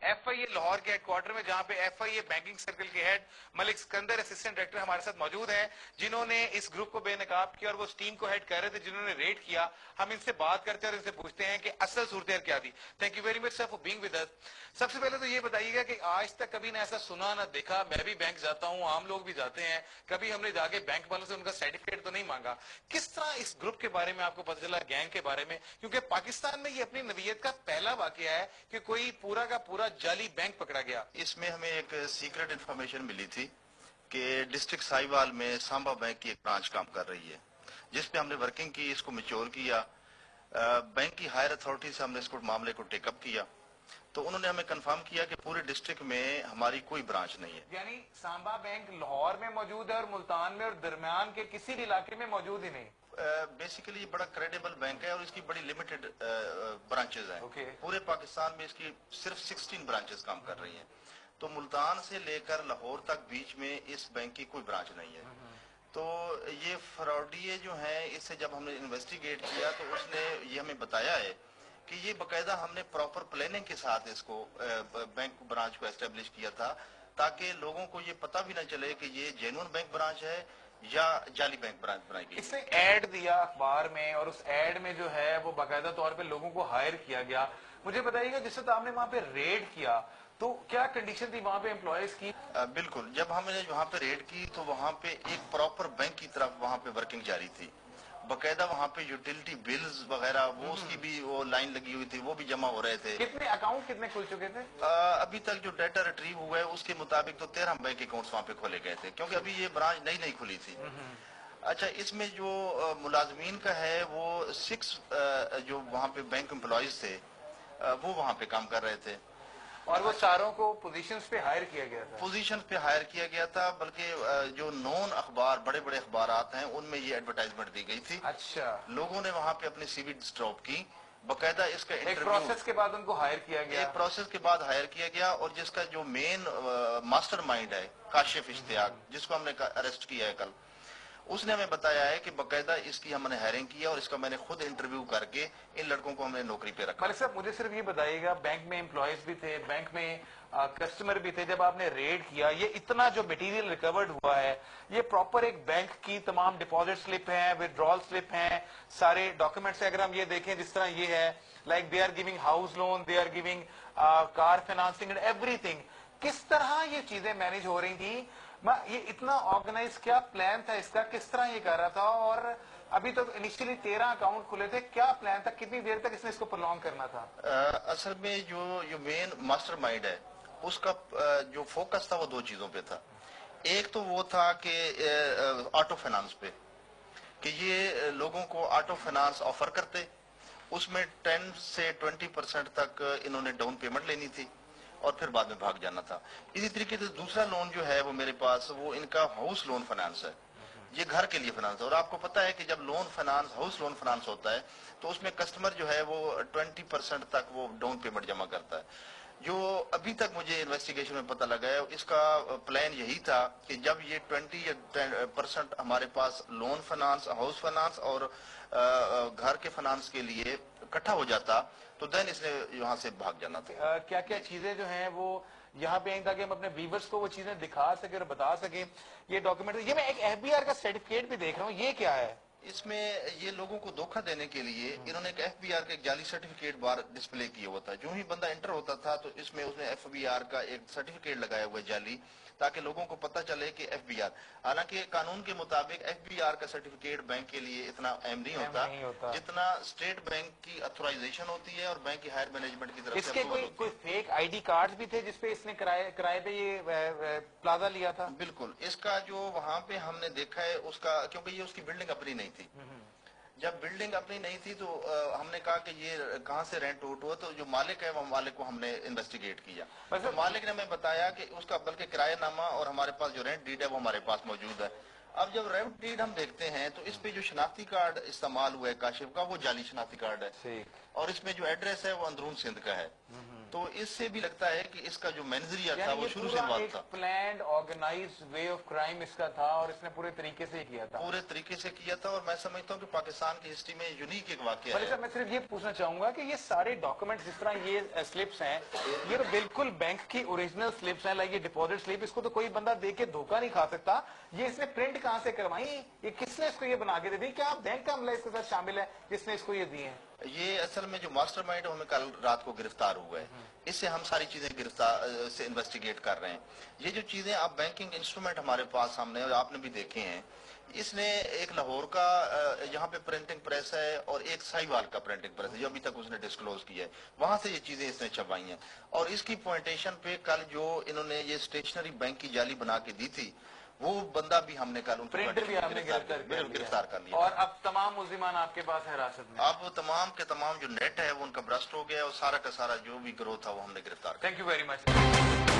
FIA Lahore के headquarter में, जहां पे FIA बैंकिंग सर्कल के head Malik Sikandar assistant director हमारे साथ मौजूद हैं, जिन्होंने इस ग्रुप को बेनकाब किया और वो उस टीम को हेड कर रहे थे जिन्होंने रेड किया। हम इनसे बात करते हैं और इनसे पूछते हैं कि असल सूरत क्या थी। Thank you very much sir for being with us. सबसे पहले तो ये बताइएगा कि आज तक कभी ना ऐसा सुना ना देखा, मैं भी बैंक जाता हूँ, आम लोग भी जाते हैं, कभी हमने जाके बैंक वालों से उनका सर्टिफिकेट तो नहीं मांगा। किस तरह इस ग्रुप के बारे में आपको पता चला, गैंग के बारे में? क्योंकि पाकिस्तान में ये अपनी नवीयत का पहला वाकया है कि कोई पूरा का पूरा जाली बैंक पकड़ा गया। इसमें हमें एक सीक्रेट इंफॉर्मेशन मिली थी कि डिस्ट्रिक्ट साहिवाल में सांबा बैंक की एक ब्रांच काम कर रही है, जिस पे हमने वर्किंग की, इसको मैच्योर किया। बैंक की हायर अथॉरिटी से हमने इसको मामले को टेकअप किया, तो उन्होंने हमें कंफर्म किया कि पूरे डिस्ट्रिक्ट में हमारी कोई ब्रांच नहीं है। यानी सांबा बैंक लाहौर में मौजूद है और मुल्तान में और दरमियान के किसी भी इलाके में मौजूद ही नहीं। बेसिकली ये बड़ा क्रेडिबल बैंक है और इसकी बड़ी लिमिटेड ब्रांचेज हैं। पूरे पाकिस्तान में इसकी सिर्फ 16 ब्रांचेस काम कर रही हैं। तो मुल्तान से लेकर लाहौर तक बीच में इस बैंक की कोई ब्रांच नहीं है। तो ये फ्रॉडिये जो हैं, इससे जब हमने इन्वेस्टिगेट किया तो उसने ये हमें बताया है कि ये बकायदा हमने प्रॉपर प्लानिंग के साथ इसको बैंक ब्रांच को एस्टेब्लिश किया था, ताकि लोगों को ये पता भी न चले कि ये जेन्युइन बैंक ब्रांच है या जाली बैंक ब्रांच बनाई गई। इसने ऐड दिया अखबार में और उस ऐड में जो है वो बाकायदा तौर पे लोगों को हायर किया गया। मुझे बताइएगा, जिस वक्त आपने वहां पे रेड किया तो क्या कंडीशन थी वहां पे एम्प्लॉयज की? बिल्कुल, जब हमने वहां पे रेड की तो वहां पे एक प्रॉपर बैंक की तरफ वहां पे वर्किंग जारी थी। बकायदा वहाँ पे यूटिलिटी बिल्स वगैरह वो उसकी भी वो लाइन लगी हुई थी, वो भी जमा हो रहे थे। कितने अकाउंट कितने खुल चुके थे? अभी तक जो डाटा रिट्रीव हुआ है उसके मुताबिक तो 13 बैंक अकाउंट्स वहाँ पे खोले गए थे, क्योंकि अभी ये ब्रांच नई नई खुली थी। अच्छा, इसमें जो मुलाजमीन का है वो 6 जो वहाँ पे बैंक एम्प्लॉयज थे वो वहाँ पे काम कर रहे थे और वो चारों को पोजीशंस पे हायर किया गया था। पोजीशन पे हायर किया गया था, बल्कि जो नॉन अखबार बड़े बड़े अखबार हैं उनमें ये एडवर्टाइजमेंट दी गई थी। अच्छा, लोगों ने वहाँ पे अपनी सीवी ड्रॉप की, बकायदा इसका एक प्रोसेस के बाद उनको हायर किया गया। एक प्रोसेस के बाद हायर किया गया, और जिसका जो मेन मास्टरमाइंड है काशिफ इश्तियाक, जिसको हमने अरेस्ट किया है कल, उसने हमें बताया है कि बकायदा इसकी हमने हायरिंग किया और इसका मैंने खुद इंटरव्यू करके इन लड़कों को हमने नौकरी पे रखा। मलिक साहब, मुझे सिर्फ ये बताइएगा, बैंक में एम्प्लॉयज भी थे, बैंक में कस्टमर भी थे, जब आपने रेड किया ये इतना जो मटेरियल रिकवर्ड हुआ है, ये प्रॉपर एक बैंक की तमाम डिपॉजिट स्लिप है, विड्रॉल स्लिप है, सारे डॉक्यूमेंट्स अगर हम ये देखें जिस तरह ये है, like they are giving house loan, they are giving car financing and everything. किस तरह ये चीजें मैनेज हो रही थी? ये इतना ऑर्गेनाइज क्या प्लान था इसका, किस तरह ये कर रहा था? और अभी तो इनिशियली 13 अकाउंट खुले थे, क्या प्लान था, कितनी देर तक इसने इसको प्रोलॉन्ग करना था? असल में जो मेन मास्टरमाइंड है उसका जो फोकस था वो 2 चीजों पे था। एक तो वो था कि ऑटो फाइनेंस पे, कि ये लोगों को ऑटो फाइनेंस ऑफर करते, उसमें 10 से 20% तक इन्होंने डाउन पेमेंट लेनी थी और फिर बाद में भाग जाना था। इसी तरीके से दूसरा लोन जो है वो मेरे पास, वो इनका हाउस लोन फाइनेंस है, ये घर के लिए फाइनेंस है। और आपको पता है कि जब loan finance, house loan finance होता है तो उसमें कस्टमर जो है वो 20% तक वो डाउन पेमेंट जमा करता है। जो अभी तक मुझे इन्वेस्टिगेशन में पता लगा है, इसका प्लान यही था कि जब ये 20% हमारे पास लोन फाइनेंस, हाउस फाइनेंस और घर के फाइनेंस के लिए इकट्ठा हो जाता तो देन इसने यहाँ से भाग जाना था। क्या क्या चीजें जो हैं वो यहाँ पे आई ताकि हम अपने व्यूवर्स को वो चीजें दिखा सके और बता सके। ये डॉक्यूमेंट, ये मैं एक FBR का सर्टिफिकेट भी देख रहा हूँ, ये क्या है? इसमें ये लोगों को धोखा देने के लिए इन्होंने एक FBR का एक जाली सर्टिफिकेट बार डिस्प्ले किया हुआ था। जो ही बंदा एंटर होता था तो इसमें उसने FBR का एक सर्टिफिकेट लगाया हुआ है जाली, ताकि लोगों को पता चले कि FBR, हालांकि कानून के मुताबिक FBR का सर्टिफिकेट बैंक के लिए इतना अहम नहीं होता जितना स्टेट बैंक की अथोराइजेशन होती है और बैंक की हायर मैनेजमेंट की तरफ इसके से कोई फेक ID कार्ड भी थे जिसपे इसने किराए पे ये प्लाजा लिया था? बिल्कुल, इसका जो वहाँ पे हमने देखा है उसका, क्योंकि ये उसकी बिल्डिंग अपनी नहीं थी। जब बिल्डिंग अपनी नहीं थी तो हमने कहा कि ये कहाँ से रेंट आउट हुआ, तो जो मालिक है वो मालिक को हमने इन्वेस्टिगेट किया। तो मालिक ने हमें बताया कि उसका बल्कि किरायानामा और हमारे पास जो रेंट डीड है वो हमारे पास मौजूद है। अब जब रेंट डीड हम देखते हैं तो इस पे जो शनाख्ती कार्ड इस्तेमाल हुआ है काशिफ का, वो जाली शनाख्ती कार्ड है, और इसमें जो एड्रेस है वो अंदरून सिंध का है। तो इससे भी लगता है कि इसका जो मैनेजरिया था यानी वो ये शुरू से पूरा बात एक था, planned organised way of crime इसका था और इसने पूरे तरीके से किया था। पूरे तरीके से किया था। और मैं समझता हूँ कि पाकिस्तान की हिस्ट्री में यूनिक एक वाकया मलिक है। साहब, मैं सिर्फ ये पूछना चाहूंगा कि ये सारे डॉक्यूमेंट्स जिस तरह ये स्लिप्स हैं, ये तो बिल्कुल बैंक की ओरिजिनल स्लिप्स हैं, लाइक ये डिपॉजिट स्लिप, इसको तो कोई बंदा देख के धोखा नहीं खा सकता। ये इसने प्रिंट कहाँ से करवाई, ये किसने इसको ये बना के दे दी? क्या बैंक का अमला इसके साथ शामिल है जिसने इसको ये दिए हैं? ये असल में जो मास्टरमाइंड हमें कल रात को गिरफ्तार हुआ है, इससे हम सारी चीजें गिरफ्तार से इन्वेस्टिगेट कर रहे हैं। ये जो चीजें अब बैंकिंग इंस्ट्रूमेंट हमारे पास सामने और आपने भी देखे हैं, इसने एक लाहौर का यहाँ पे प्रिंटिंग प्रेस है और एक साहिवाल का प्रिंटिंग प्रेस है जो अभी तक उसने डिस्क्लोज किया है, वहां से ये चीजें इसने छपाई हैं। और इसकी पॉइंटेशन पे कल जो इन्होंने ये स्टेशनरी बैंक की जाली बना के दी थी, वो बंदा भी हमने कल उनको प्रिंटर भी आपने गिरफ्तार कर लिया। और अब तमाम मुल्जिमान आपके पास है हिरासत में? अब तमाम के तमाम जो नेट है वो उनका ब्रस्ट हो गया और सारा का सारा जो भी ग्रोथ था वो हमने गिरफ्तार कर लिया। Thank you very much.